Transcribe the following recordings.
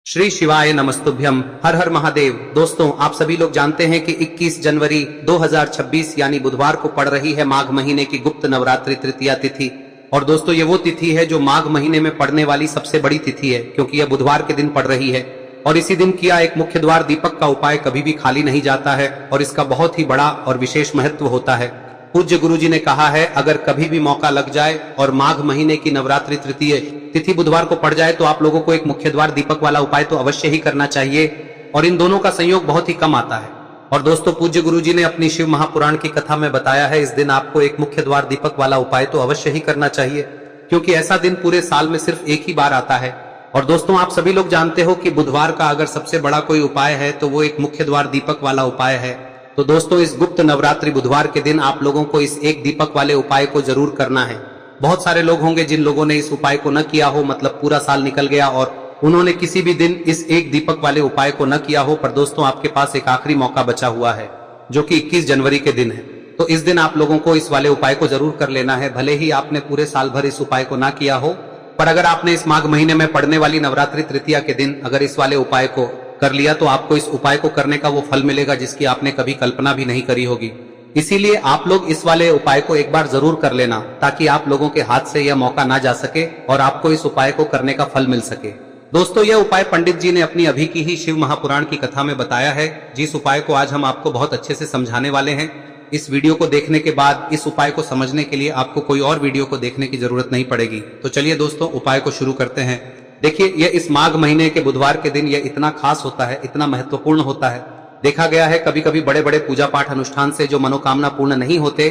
श्री शिवाय नमस्तुभ्यम। हर हर महादेव। दोस्तों, आप सभी लोग जानते हैं कि 21 जनवरी 2026 यानी बुधवार को पड़ रही है माघ महीने की गुप्त नवरात्रि तृतीया तिथि। और दोस्तों, ये वो तिथि है जो माघ महीने में पड़ने वाली सबसे बड़ी तिथि है, क्योंकि यह बुधवार के दिन पड़ रही है। और इसी दिन किया एक मुख्य द्वार दीपक का उपाय कभी भी खाली नहीं जाता है और इसका बहुत ही बड़ा और विशेष महत्व होता है। पूज्य गुरुजी ने कहा है, अगर कभी भी मौका लग जाए और माघ महीने की नवरात्रि तृतीय तिथि बुधवार को पड़ जाए तो आप लोगों को एक मुख्य द्वार दीपक वाला उपाय तो अवश्य ही करना चाहिए। और इन दोनों का संयोग बहुत ही कम आता है। और दोस्तों, पूज्य गुरुजी ने अपनी शिव महापुराण की कथा में बताया है, इस दिन आपको एक मुख्य द्वार दीपक वाला उपाय तो अवश्य ही करना चाहिए, क्योंकि ऐसा दिन पूरे साल में सिर्फ एक ही बार आता है। और दोस्तों, आप सभी लोग जानते हो कि बुधवार का अगर सबसे बड़ा कोई उपाय है तो वो एक मुख्य द्वार दीपक वाला उपाय है। तो दोस्तों, इस गुप्त नवरात्रि बुधवार के दिन आप लोगों को इस एक दीपक वाले उपाय को जरूर करना है। बहुत सारे लोग होंगे जिन लोगों ने इस उपाय को न किया हो, मतलब पूरा साल निकल गया और उन्होंने किसी भी दिन इस एक दीपक वाले उपाय को न किया हो। पर दोस्तों, आपके पास एक आखिरी मौका बचा हुआ है, जो कि 21 जनवरी के दिन है। तो इस दिन आप लोगों को इस वाले उपाय को जरूर कर लेना है। भले ही आपने पूरे साल भर इस उपाय को ना किया हो, पर अगर आपने इस माघ महीने में पड़ने वाली नवरात्रि तृतीया के दिन अगर इस वाले उपाय को कर लिया तो आपको इस उपाय को करने का वो फल मिलेगा जिसकी आपने कभी कल्पना भी नहीं करी होगी। इसीलिए आप लोग इस वाले उपाय को एक बार जरूर कर लेना, ताकि आप लोगों के हाथ से यह मौका ना जा सके और आपको इस उपाय को करने का फल मिल सके। दोस्तों, यह उपाय पंडित जी ने अपनी अभी की ही शिव महापुराण की कथा में बताया है, जिस उपाय को आज हम आपको बहुत अच्छे से समझाने वाले हैं। इस वीडियो को देखने के बाद इस उपाय को समझने के लिए आपको कोई और वीडियो को देखने की जरूरत नहीं पड़ेगी। तो चलिए दोस्तों, उपाय को शुरू करते हैं। देखिए, यह इस माघ महीने के बुधवार के दिन यह इतना खास होता है, इतना महत्वपूर्ण होता है। देखा गया है कभी कभी बड़े बड़े पूजा पाठ अनुष्ठान से जो मनोकामना पूर्ण नहीं होते,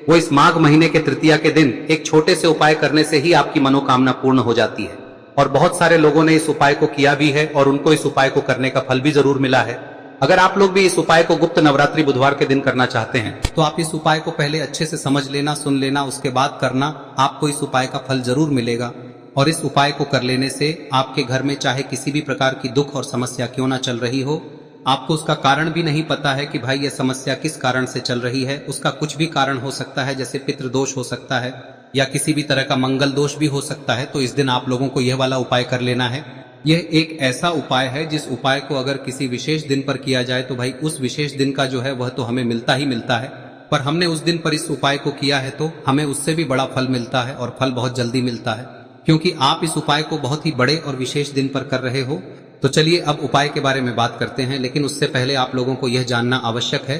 वो इस माघ महीने के तृतीया के दिन एक छोटे से उपाय करने से ही आपकी मनोकामना पूर्ण हो जाती है। और बहुत सारे लोगों ने इस उपाय को किया भी है और उनको इस उपाय को करने का फल भी जरूर मिला है। अगर आप लोग भी इस उपाय को गुप्त नवरात्रि बुधवार के दिन करना चाहते हैं तो आप इस उपाय को पहले अच्छे से समझ लेना, सुन लेना, उसके बाद करना। आपको इस उपाय का फल जरूर मिलेगा। और इस उपाय को कर लेने से आपके घर में चाहे किसी भी प्रकार की दुख और समस्या क्यों ना चल रही हो, आपको उसका कारण भी नहीं पता है कि भाई यह समस्या किस कारण से चल रही है, उसका कुछ भी कारण हो सकता है, जैसे पितृदोष हो सकता है या किसी भी तरह का मंगल दोष भी हो सकता है। तो इस दिन आप लोगों को यह वाला उपाय कर लेना है। यह एक ऐसा उपाय है जिस उपाय को अगर किसी विशेष दिन पर किया जाए तो भाई उस विशेष दिन का जो है वह तो हमें मिलता ही मिलता है। पर हमने उस दिन पर इस उपाय को किया है तो हमें उससे भी बड़ा फल मिलता है, और फल बहुत जल्दी मिलता है, क्योंकि आप इस उपाय को बहुत ही बड़े और विशेष दिन पर कर रहे हो। तो चलिए अब उपाय के बारे में बात करते हैं, लेकिन उससे पहले आप लोगों को यह जानना आवश्यक है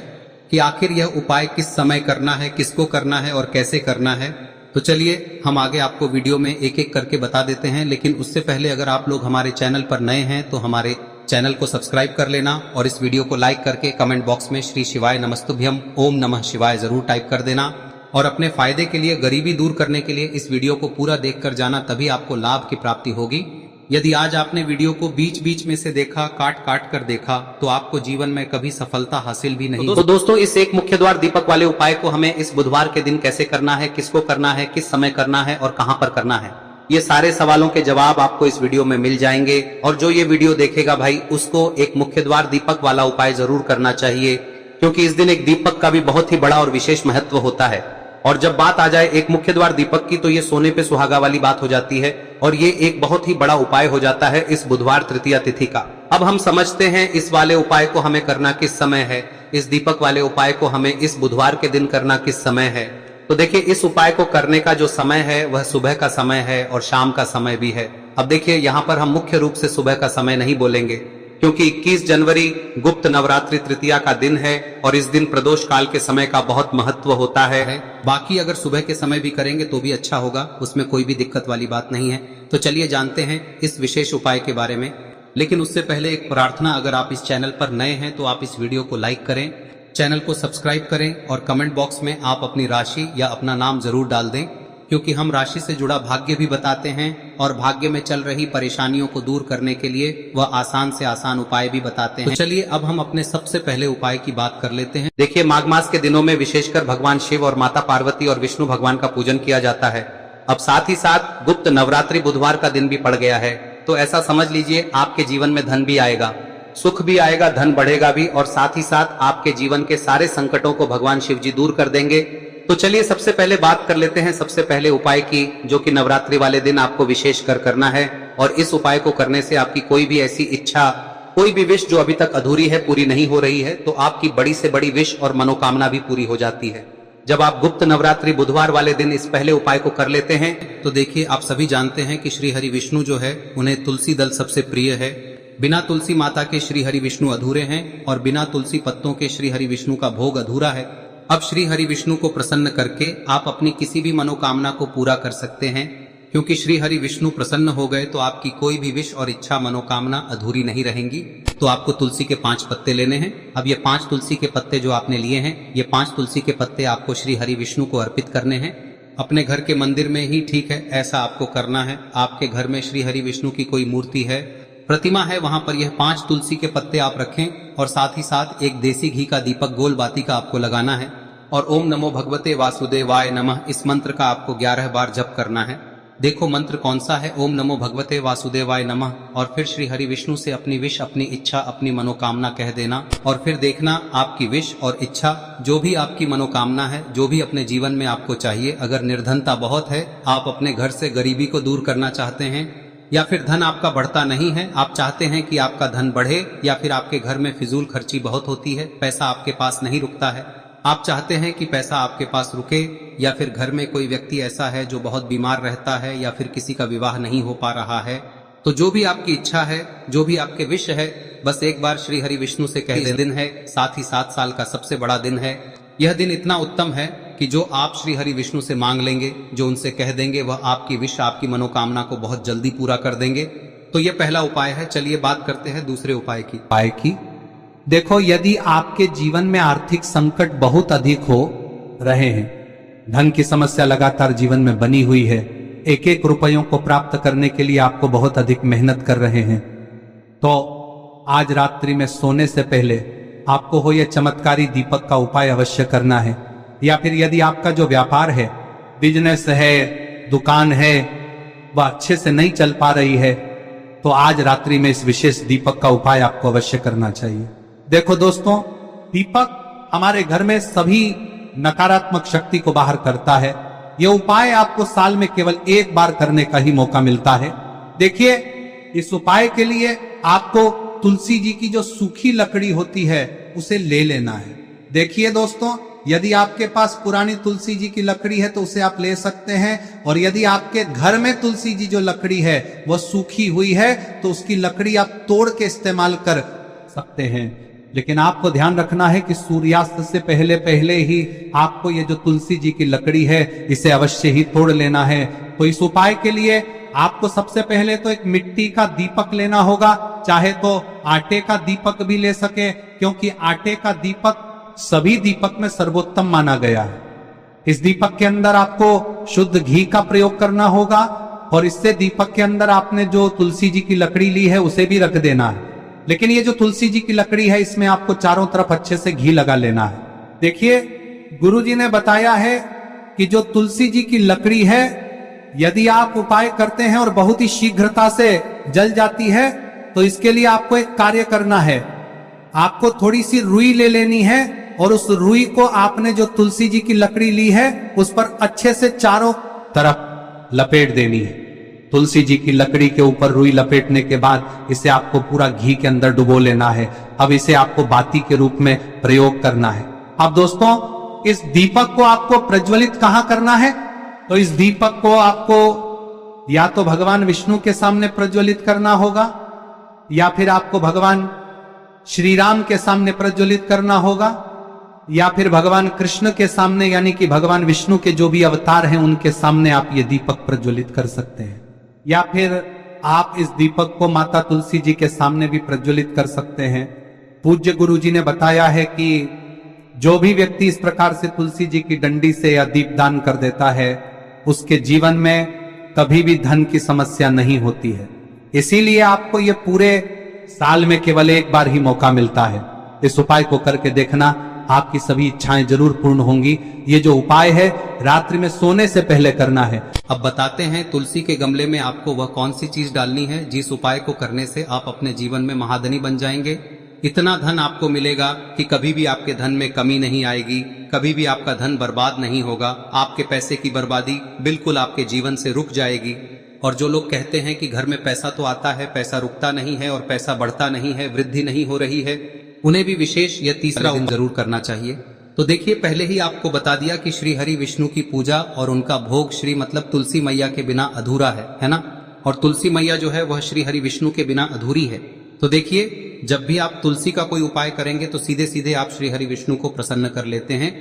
कि आखिर यह उपाय किस समय करना है, किसको करना है और कैसे करना है। तो चलिए हम आगे आपको वीडियो में एक एक करके बता देते हैं, लेकिन उससे पहले अगर आप लोग हमारे चैनल पर नए हैं तो हमारे चैनल को सब्सक्राइब कर लेना और इस वीडियो को लाइक करके कमेंट बॉक्स में श्री शिवाय नमस्तुभ्यम ओम नमः शिवाय जरूर टाइप कर देना। और अपने फायदे के लिए, गरीबी दूर करने के लिए इस वीडियो को पूरा देखकर जाना, तभी आपको लाभ की प्राप्ति होगी। यदि आज आपने वीडियो को बीच बीच में से देखा, काट काट कर देखा, तो आपको जीवन में कभी सफलता हासिल भी नहीं। तो दोस्तों, इस एक मुख्य द्वार दीपक वाले उपाय को हमें इस बुधवार के दिन कैसे करना है, किसको करना है, किस समय करना है और कहां पर करना है, ये सारे सवालों के जवाब आपको इस वीडियो में मिल जाएंगे। और जो ये वीडियो देखेगा भाई, उसको एक मुख्य द्वार दीपक वाला उपाय जरूर करना चाहिए, क्योंकि इस दिन एक दीपक का भी बहुत ही बड़ा और विशेष महत्व होता है। और जब बात आ जाए एक मुख्य द्वार दीपक की, तो ये सोने पे सुहागा वाली बात हो जाती है और ये एक बहुत ही बड़ा उपाय हो जाता है इस बुधवार तृतीया तिथि का। अब हम समझते हैं इस वाले उपाय को हमें करना किस समय है, इस दीपक वाले उपाय को हमें इस बुधवार के दिन करना किस समय है। तो देखिए, इस उपाय को करने का जो समय है वह सुबह का समय है और शाम का समय भी है। अब देखिए, यहाँ पर हम मुख्य रूप से सुबह का समय नहीं बोलेंगे, क्योंकि 21 जनवरी गुप्त नवरात्रि तृतीया का दिन है और इस दिन प्रदोष काल के समय का बहुत महत्व होता है। बाकी अगर सुबह के समय भी करेंगे तो भी अच्छा होगा, उसमें कोई भी दिक्कत वाली बात नहीं है। तो चलिए जानते हैं इस विशेष उपाय के बारे में। लेकिन उससे पहले एक प्रार्थना, अगर आप इस चैनल पर नए हैं तो आप इस वीडियो को लाइक करें, चैनल को सब्सक्राइब करें और कमेंट बॉक्स में आप अपनी राशि या अपना नाम जरूर डाल दें, क्योंकि हम राशि से जुड़ा भाग्य भी बताते हैं और भाग्य में चल रही परेशानियों को दूर करने के लिए वह आसान से आसान उपाय भी बताते हैं। तो चलिए अब हम अपने सबसे पहले उपाय की बात कर लेते हैं। देखिए, माघ मास के दिनों में विशेषकर भगवान शिव और माता पार्वती और विष्णु भगवान का पूजन किया जाता है। अब साथ ही साथ गुप्त नवरात्रि बुधवार का दिन भी पड़ गया है, तो ऐसा समझ लीजिए आपके जीवन में धन भी आएगा, सुख भी आएगा, धन बढ़ेगा भी, और साथ ही साथ आपके जीवन के सारे संकटों को भगवान शिव जी दूर कर देंगे। तो चलिए सबसे पहले बात कर लेते हैं सबसे पहले उपाय की, जो कि नवरात्रि वाले दिन आपको विशेष कर करना है और इस उपाय को करने से आपकी कोई भी ऐसी इच्छा, कोई भी विश जो अभी तक अधूरी है, पूरी नहीं हो रही है, तो आपकी बड़ी से बड़ी विश और मनोकामना भी पूरी हो जाती है। जब आप गुप्त नवरात्रि बुधवार वाले दिन इस पहले उपाय को कर लेते हैं तो देखिए, आप सभी जानते हैं कि श्री हरि विष्णु जो है उन्हें तुलसी दल सबसे प्रिय है। बिना तुलसी माता के श्री हरि विष्णु अधूरे हैं और बिना तुलसी पत्तों के श्री हरि विष्णु का भोग अधूरा है। अब श्री हरि विष्णु को प्रसन्न करके आप अपनी किसी भी मनोकामना को पूरा कर सकते हैं, क्योंकि श्री हरि विष्णु प्रसन्न हो गए तो आपकी कोई भी विश और इच्छा मनोकामना अधूरी नहीं रहेंगी। तो आपको तुलसी के 5 पत्ते लेने हैं। अब ये 5 तुलसी के पत्ते जो आपने लिए हैं, ये 5 तुलसी के पत्ते आपको श्री हरि विष्णु को अर्पित करने हैं। अपने घर के मंदिर में ही ठीक है, ऐसा आपको करना है। आपके घर में श्री हरि विष्णु की कोई मूर्ति है, प्रतिमा है, वहां पर यह 5 तुलसी के पत्ते आप रखें और साथ ही साथ एक देसी घी का दीपक गोल बाती का आपको लगाना है और ओम नमो भगवते वासुदेवाय नमः इस मंत्र का आपको 11 बार जप करना है। देखो मंत्र कौन सा है, ओम नमो भगवते वासुदेवाय नमः, और फिर श्री हरि विष्णु से अपनी विश, अपनी इच्छा, अपनी मनोकामना कह देना और फिर देखना आपकी विश और इच्छा, जो भी आपकी मनोकामना है, जो भी अपने जीवन में आपको चाहिए। अगर निर्धनता बहुत है, आप अपने घर से गरीबी को दूर करना चाहते हैं, या फिर धन आपका बढ़ता नहीं है, आप चाहते हैं कि आपका धन बढ़े, या फिर आपके घर में फिजूल खर्ची बहुत होती है, पैसा आपके पास नहीं रुकता है, आप चाहते हैं कि पैसा आपके पास रुके, या फिर घर में कोई व्यक्ति ऐसा है जो बहुत बीमार रहता है, या फिर किसी का विवाह नहीं हो पा रहा है, तो जो भी आपकी इच्छा है, जो भी आपके विश है, बस एक बार श्री हरि विष्णु से कह दें। दिन है, साथ ही 7 साल का सबसे बड़ा दिन है। यह दिन इतना उत्तम है कि जो आप श्री हरि विष्णु से मांग लेंगे, जो उनसे कह देंगे, वह आपकी विश, आपकी मनोकामना को बहुत जल्दी पूरा कर देंगे। तो यह पहला उपाय है। चलिए बात करते हैं दूसरे उपाय की। देखो, यदि आपके जीवन में आर्थिक संकट बहुत अधिक हो रहे हैं, धन की समस्या लगातार जीवन में बनी हुई है, एक एक रुपयों को प्राप्त करने के लिए आपको बहुत अधिक मेहनत कर रहे हैं, तो आज रात्रि में सोने से पहले आपको हो यह चमत्कारी दीपक का उपाय अवश्य करना है। या फिर यदि आपका जो व्यापार है, बिजनेस है, दुकान है, वह अच्छे से नहीं चल पा रही है, तो आज रात्रि में इस विशेष दीपक का उपाय आपको अवश्य करना चाहिए। देखो दोस्तों, दीपक हमारे घर में सभी नकारात्मक शक्ति को बाहर करता है। यह उपाय आपको साल में केवल एक बार करने का ही मौका मिलता है। देखिए, इस उपाय के लिए आपको तुलसी जी की जो सूखी लकड़ी होती है उसे ले लेना है। देखिए दोस्तों, यदि आपके पास पुरानी तुलसी जी की लकड़ी है तो उसे आप ले सकते हैं, और यदि आपके घर में तुलसी जी जो लकड़ी है वह सूखी हुई है तो उसकी लकड़ी आप तोड़ के इस्तेमाल कर सकते हैं। लेकिन आपको ध्यान रखना है कि सूर्यास्त से पहले पहले ही आपको ये जो तुलसी जी की लकड़ी है इसे अवश्य ही तोड़ लेना है। तो इस उपाय के लिए आपको सबसे पहले तो एक मिट्टी का दीपक लेना होगा, चाहे तो आटे का दीपक भी ले सके, क्योंकि आटे का दीपक सभी दीपक में सर्वोत्तम माना गया है। इस दीपक के अंदर आपको शुद्ध घी का प्रयोग करना होगा, और इससे दीपक के अंदर आपने जो तुलसी जी की लकड़ी ली है उसे भी रख देना है। लेकिन ये जो तुलसी जी की लकड़ी है, इसमें आपको चारों तरफ अच्छे से घी लगा लेना है। देखिए, गुरुजी ने बताया है कि जो तुलसी जी की लकड़ी है, यदि आप उपाय करते हैं और बहुत ही शीघ्रता से जल जाती है, तो इसके लिए आपको एक कार्य करना है। आपको थोड़ी सी रुई ले लेनी है और उस रुई को आपने जो तुलसी जी की लकड़ी ली है उस पर अच्छे से चारों तरफ लपेट देनी है। तुलसी जी की लकड़ी के ऊपर रुई लपेटने के बाद इसे आपको पूरा घी के अंदर डुबो लेना है। अब इसे आपको बाती के रूप में प्रयोग करना है। अब दोस्तों, इस दीपक को आपको प्रज्वलित कहां करना है? तो इस दीपक को आपको या तो भगवान विष्णु के सामने प्रज्वलित करना होगा, या फिर आपको भगवान श्री राम के सामने प्रज्वलित करना होगा, या फिर भगवान कृष्ण के सामने, यानी कि भगवान विष्णु के जो भी अवतार हैं उनके सामने आप ये दीपक प्रज्वलित कर सकते हैं। या फिर आप इस दीपक को माता तुलसी जी के सामने भी प्रज्वलित कर सकते हैं। पूज्य गुरु जी ने बताया है कि जो भी व्यक्ति इस प्रकार से तुलसी जी की डंडी से या दीपदान कर देता है, उसके जीवन में कभी भी धन की समस्या नहीं होती है। इसीलिए आपको ये पूरे साल में केवल एक बार ही मौका मिलता है। इस उपाय को करके देखना, आपकी सभी इच्छाएं जरूर पूर्ण होंगी। ये जो उपाय है रात्रि में सोने से पहले करना है। अब बताते हैं तुलसी के गमले में आपको वह कौन सी चीज डालनी है जिस उपाय को करने से आप अपने जीवन में महाधनी बन जाएंगे। इतना धन आपको मिलेगा कि कभी भी आपके धन में कमी नहीं आएगी, कभी भी आपका धन बर्बाद नहीं होगा, आपके पैसे की बर्बादी बिल्कुल आपके जीवन से रुक जाएगी। और जो लोग कहते हैं कि घर में पैसा तो आता है, पैसा रुकता नहीं है और पैसा बढ़ता नहीं है, वृद्धि नहीं हो रही है, उन्हें भी विशेष यह तीसरा दिन जरूर करना चाहिए। तो देखिए, पहले ही आपको बता दिया कि श्री हरि विष्णु की पूजा और उनका भोग श्री मतलब तुलसी मैया के बिना अधूरा है ना। और तुलसी मैया जो है वह श्री हरि विष्णु के बिना अधूरी है। तो देखिए, जब भी आप तुलसी का कोई उपाय करेंगे तो सीधे सीधे आप श्री हरि विष्णु को प्रसन्न कर लेते हैं।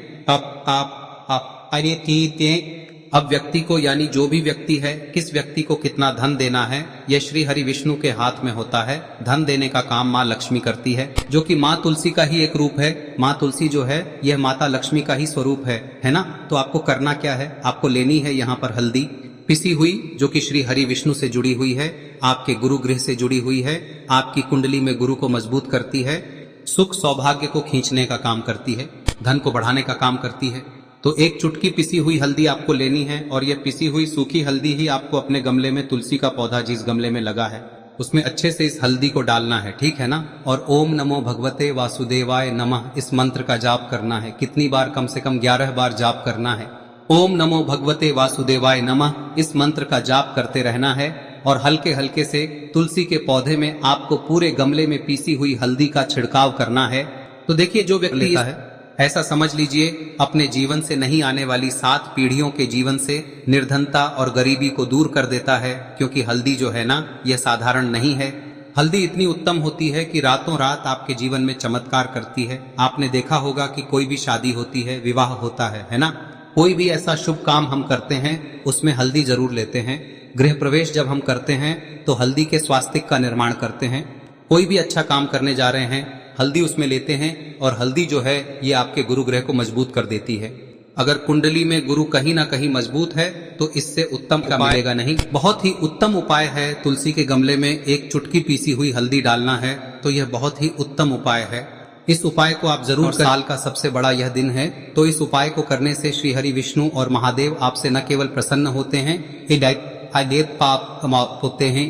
अब व्यक्ति को, यानी जो भी व्यक्ति है, किस व्यक्ति को कितना धन देना है, यह श्री हरि विष्णु के हाथ में होता है। धन देने का काम माँ लक्ष्मी करती है, जो कि माँ तुलसी का ही एक रूप है। माँ तुलसी जो है यह माता लक्ष्मी का ही स्वरूप है ना। तो आपको करना क्या है, आपको लेनी है यहाँ पर हल्दी पिसी हुई, जो कि श्री हरि विष्णु से जुड़ी हुई है, आपके गुरु गृह से जुड़ी हुई है, आपकी कुंडली में गुरु को मजबूत करती है, सुख सौभाग्य को खींचने का काम करती है, धन को बढ़ाने का काम करती है। तो एक चुटकी पिसी हुई हल्दी आपको लेनी है और यह पिसी हुई सूखी हल्दी ही आपको अपने गमले में, तुलसी का पौधा जिस गमले में लगा है उसमें अच्छे से इस हल्दी को डालना है, ठीक है ना। और ओम नमो भगवते वासुदेवाय नमः इस मंत्र का जाप करना है। कितनी बार? कम से कम 11 बार जाप करना है। ओम नमो भगवते वासुदेवाय नमः इस मंत्र का जाप करते रहना है और हल्के हल्के से तुलसी के पौधे में आपको पूरे गमले में पीसी हुई हल्दी का छिड़काव करना है। तो देखिए, जो व्यक्ति लेता है, ऐसा समझ लीजिए अपने जीवन से नहीं आने वाली 7 पीढ़ियों के जीवन से निर्धनता और गरीबी को दूर कर देता है। क्योंकि हल्दी जो है ना, यह साधारण नहीं है। हल्दी इतनी उत्तम होती है कि रातों रात आपके जीवन में चमत्कार करती है। आपने देखा होगा कि कोई भी शादी होती है, विवाह होता है ना, कोई भी ऐसा शुभ काम हम करते हैं उसमें हल्दी जरूर लेते हैं। गृह प्रवेश जब हम करते हैं तो हल्दी के स्वास्तिक का निर्माण करते हैं। कोई भी अच्छा काम करने जा रहे हैं, हल्दी उसमें लेते हैं और हल्दी जो है ये आपके गुरु ग्रह को मजबूत कर देती है। अगर कुंडली में गुरु कहीं ना कहीं मजबूत है तो इससे उत्तम का मिलेगा नहीं। बहुत ही उत्तम उपाय है, तुलसी के गमले में एक चुटकी पीसी हुई हल्दी डालना है, तो यह बहुत ही उत्तम उपाय है। इस उपाय को आप जरूर, साल का सबसे बड़ा यह दिन है, तो इस उपाय को करने से श्री हरि विष्णु और महादेव आपसे न केवल प्रसन्न होते हैं, पाप होते हैं,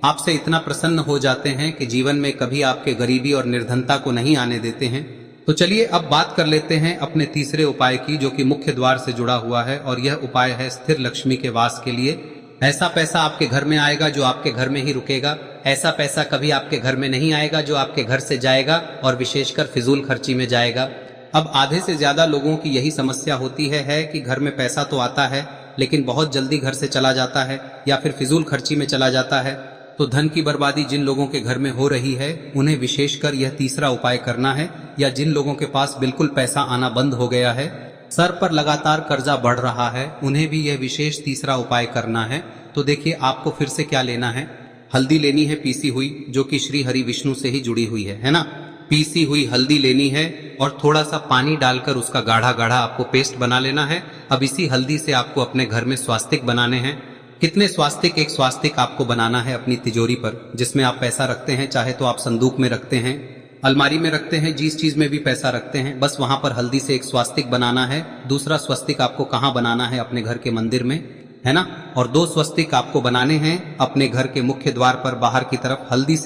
आपसे इतना प्रसन्न हो जाते हैं कि जीवन में कभी आपके गरीबी और निर्धनता को नहीं आने देते हैं। तो चलिए अब बात कर लेते हैं अपने तीसरे उपाय की, जो कि मुख्य द्वार से जुड़ा हुआ है और यह उपाय है स्थिर लक्ष्मी के वास के लिए। ऐसा पैसा आपके घर में आएगा जो आपके घर में ही रुकेगा। ऐसा पैसा कभी आपके घर में नहीं आएगा जो आपके घर से जाएगा और विशेषकर फिजूल खर्ची में जाएगा। अब आधे से ज्यादा लोगों की यही समस्या होती है कि घर में पैसा तो आता है लेकिन बहुत जल्दी घर से चला जाता है या फिर फिजूल खर्ची में चला जाता है। तो धन की बर्बादी जिन लोगों के घर में हो रही है उन्हें विशेषकर यह तीसरा उपाय करना है, या जिन लोगों के पास बिल्कुल पैसा आना बंद हो गया है, सर पर लगातार कर्जा बढ़ रहा है, उन्हें भी यह विशेष तीसरा उपाय करना है। तो देखिए, आपको फिर से क्या लेना है, हल्दी लेनी है पीसी हुई, जो कि श्री हरि विष्णु से ही जुड़ी हुई है ना। पीसी हुई हल्दी लेनी है और थोड़ा सा पानी डालकर उसका गाढ़ा गाढ़ा आपको पेस्ट बना लेना है। अब इसी हल्दी से आपको अपने घर में स्वास्तिक बनाने हैं। कितने स्वास्तिक? एक स्वास्तिक आपको बनाना है अपनी तिजोरी पर, जिसमें आप पैसा रखते हैं, चाहे तो आप संदूक में रखते हैं, अलमारी में रखते हैं, जिस चीज में भी पैसा रखते हैं, बस वहां पर हल्दी से एक स्वास्तिक बनाना है। दूसरा स्वस्तिक आपको कहाँ बनाना है? अपने घर के मंदिर में, है ना। और 2 स्वस्तिक आपको बनाने हैं अपने घर के मुख्य द्वार पर बाहर की तरफ। हल्दी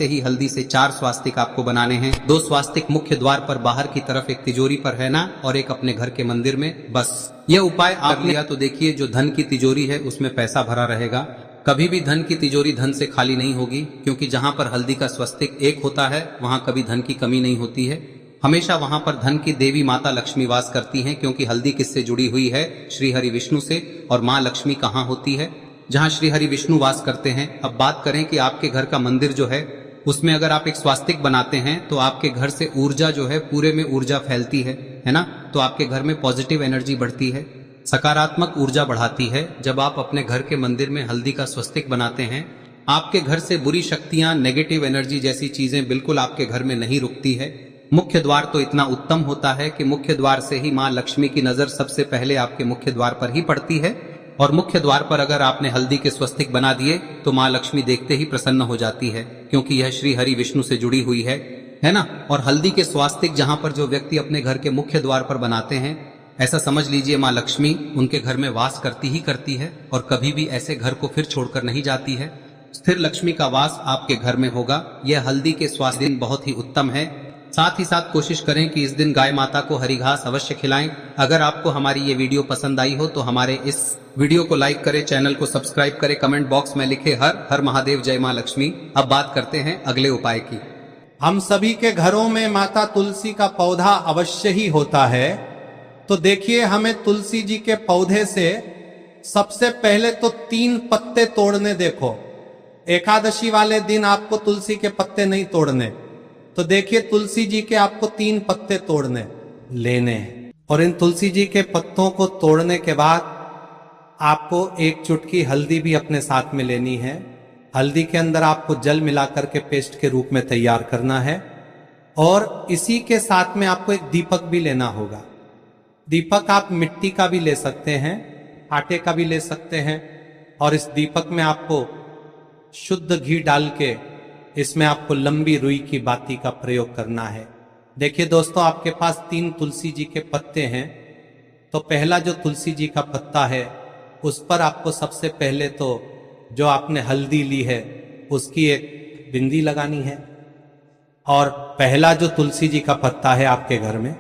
से 4 स्वास्तिक आपको बनाने हैं। 2 स्वास्तिक मुख्य द्वार पर बाहर की तरफ, एक तिजोरी पर, है ना, और एक अपने घर के मंदिर में। बस यह उपाय आप लिया तो देखिए, जो धन की तिजोरी है उसमें पैसा भरा रहेगा। कभी भी धन की तिजोरी धन से खाली नहीं होगी, क्योंकि जहां पर हल्दी का स्वस्तिक एक होता है वहां कभी धन की कमी नहीं होती है। हमेशा वहां पर धन की देवी माता लक्ष्मी वास करती हैं, क्योंकि हल्दी किससे जुड़ी हुई है? श्री हरि विष्णु से। और माँ लक्ष्मी कहाँ होती है? जहाँ श्री हरि विष्णु वास करते हैं। अब बात करें कि आपके घर का मंदिर जो है उसमें अगर आप एक स्वास्तिक बनाते हैं तो आपके घर से ऊर्जा जो है, पूरे में ऊर्जा फैलती है ना। तो आपके घर में पॉजिटिव एनर्जी बढ़ती है, सकारात्मक ऊर्जा बढ़ाती है। जब आप अपने घर के मंदिर में हल्दी का स्वस्तिक बनाते हैं, आपके घर से बुरी शक्तियां, नेगेटिव एनर्जी जैसी चीजें बिल्कुल आपके घर में नहीं रुकती है। मुख्य द्वार तो इतना उत्तम होता है कि मुख्य द्वार से ही माँ लक्ष्मी की नजर सबसे पहले आपके मुख्य द्वार पर ही पड़ती है। और मुख्य द्वार पर अगर आपने हल्दी के स्वस्तिक बना दिए तो माँ लक्ष्मी देखते ही प्रसन्न हो जाती है, क्योंकि यह श्री हरि विष्णु से जुड़ी हुई है ना। और हल्दी के स्वास्तिक जहां पर जो व्यक्ति अपने घर के मुख्य द्वार पर बनाते हैं, ऐसा समझ लीजिए माँ लक्ष्मी उनके घर में वास करती ही करती है और कभी भी ऐसे घर को फिर छोड़कर नहीं जाती है। स्थिर लक्ष्मी का वास आपके घर में होगा। यह हल्दी के स्वास्तिक बहुत ही उत्तम है। साथ ही साथ कोशिश करें कि इस दिन गाय माता को हरी घास अवश्य खिलाएं। अगर आपको हमारी ये वीडियो पसंद आई हो तो हमारे इस वीडियो को लाइक करें, चैनल को सब्सक्राइब करें, कमेंट बॉक्स में लिखे हर हर महादेव, जय मां लक्ष्मी। अब बात करते हैं अगले उपाय की। हम सभी के घरों में माता तुलसी का पौधा अवश्य ही होता है। तो देखिए, हमें तुलसी जी के पौधे से सबसे पहले तो 3 पत्ते तोड़ने। देखो, एकादशी वाले दिन आपको तुलसी के पत्ते नहीं तोड़ने। तो देखिए, तुलसी जी के आपको 3 पत्ते तोड़ने लेने हैं। और इन तुलसी जी के पत्तों को तोड़ने के बाद आपको 1 चुटकी हल्दी भी अपने साथ में लेनी है। हल्दी के अंदर आपको जल मिलाकर के पेस्ट के रूप में तैयार करना है। और इसी के साथ में आपको एक दीपक भी लेना होगा। दीपक आप मिट्टी का भी ले सकते हैं, आटे का भी ले सकते हैं। और इस दीपक में आपको शुद्ध घी डाल के इसमें आपको लंबी रुई की बाती का प्रयोग करना है। देखिए दोस्तों, आपके पास 3 तुलसी जी के पत्ते हैं। तो पहला जो तुलसी जी का पत्ता है उस पर आपको सबसे पहले तो जो आपने हल्दी ली है उसकी एक बिंदी लगानी है। और पहला जो तुलसी जी का पत्ता है आपके घर में,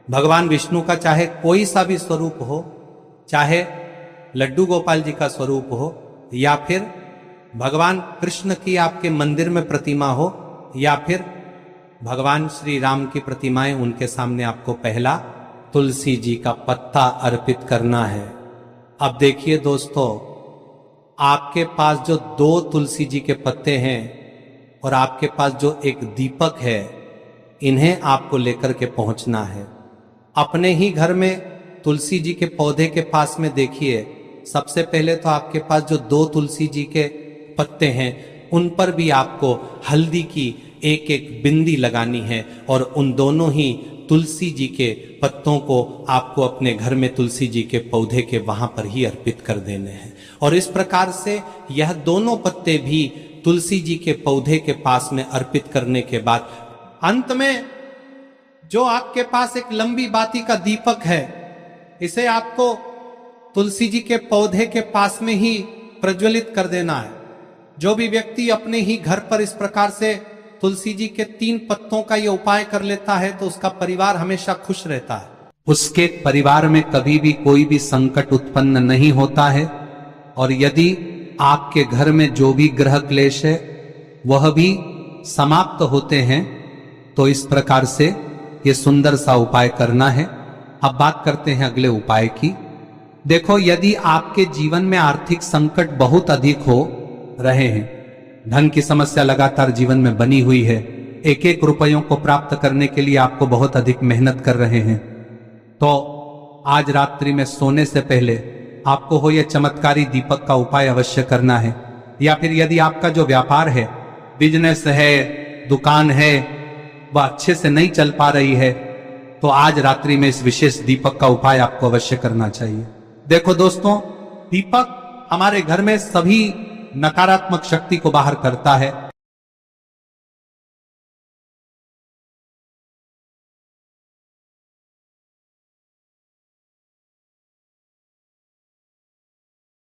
भगवान विष्णु का चाहे कोई सा भी स्वरूप हो, चाहे लड्डू गोपाल जी का स्वरूप हो, या फिर भगवान कृष्ण की आपके मंदिर में प्रतिमा हो, या फिर भगवान श्री राम की प्रतिमाएं, उनके सामने आपको पहला तुलसी जी का पत्ता अर्पित करना है। अब देखिए दोस्तों, आपके पास जो 2 तुलसी जी के पत्ते हैं और आपके पास जो एक दीपक है, इन्हें आपको लेकर के पहुंचना है। अपने ही घर में तुलसी जी के पौधे के पास में देखिए, सबसे पहले तो आपके पास जो 2 तुलसी जी के पत्ते हैं उन पर भी आपको हल्दी की एक बिंदी लगानी है। और उन दोनों ही तुलसी जी के पत्तों को आपको अपने घर में तुलसी जी के पौधे के वहां पर ही अर्पित कर देने हैं। और इस प्रकार से यह दोनों पत्ते भी तुलसी जी के पौधे के पास में अर्पित करने के बाद अंत में जो आपके पास एक लंबी बाती का दीपक है, इसे आपको तुलसी जी के पौधे के पास में ही प्रज्वलित कर देना है। जो भी व्यक्ति अपने ही घर पर इस प्रकार से तुलसी जी के 3 पत्तों का ये उपाय कर लेता है तो उसका परिवार हमेशा खुश रहता है। उसके परिवार में कभी भी कोई भी संकट उत्पन्न नहीं होता है। और यदि आपके घर में जो भी ग्रह क्लेश है वह भी समाप्त होते हैं। तो इस प्रकार से ये सुंदर सा उपाय करना है। अब बात करते हैं अगले उपाय की। देखो, यदि आपके जीवन में आर्थिक संकट बहुत अधिक हो रहे हैं, धन की समस्या लगातार जीवन में बनी हुई है, एक रुपयों को प्राप्त करने के लिए आपको बहुत अधिक मेहनत कर रहे हैं, तो आज रात्रि में सोने से पहले आपको हो यह चमत्कारी दीपक का उपाय अवश्य करना है। या फिर यदि आपका जो व्यापार है, बिजनेस है, दुकान है, वह अच्छे से नहीं चल पा रही है, तो आज रात्रि में इस विशेष दीपक का उपाय आपको अवश्य करना चाहिए। देखो दोस्तों, दीपक हमारे घर में सभी नकारात्मक शक्ति को बाहर करता है।